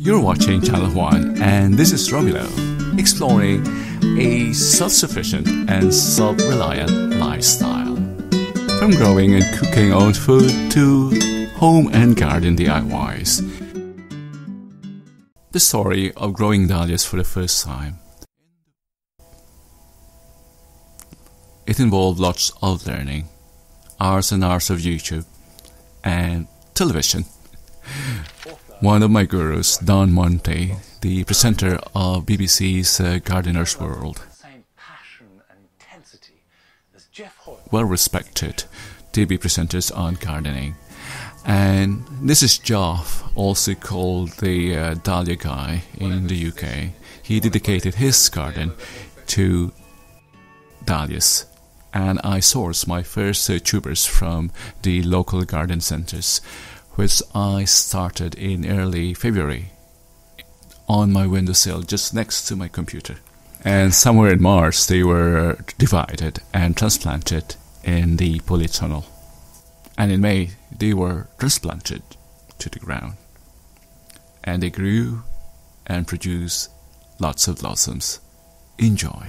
You're watching Channel 1 and this is Romilo, exploring a self-sufficient and self-reliant lifestyle. From growing and cooking own food to home and garden DIYs. The story of growing dahlias for the first time. It involved lots of learning, hours and hours of YouTube, and television. One of my gurus, Don Monte, the presenter of BBC's Gardener's World, well respected TV presenters on gardening. And this is Geoff, also called the Dahlia guy in the UK. He dedicated his garden to dahlias. And I sourced my first tubers from the local garden centres, which I started in early February on my windowsill just next to my computer. And somewhere in March they were divided and transplanted in the polytunnel. And in May they were transplanted to the ground. And they grew and produced lots of blossoms. Enjoy.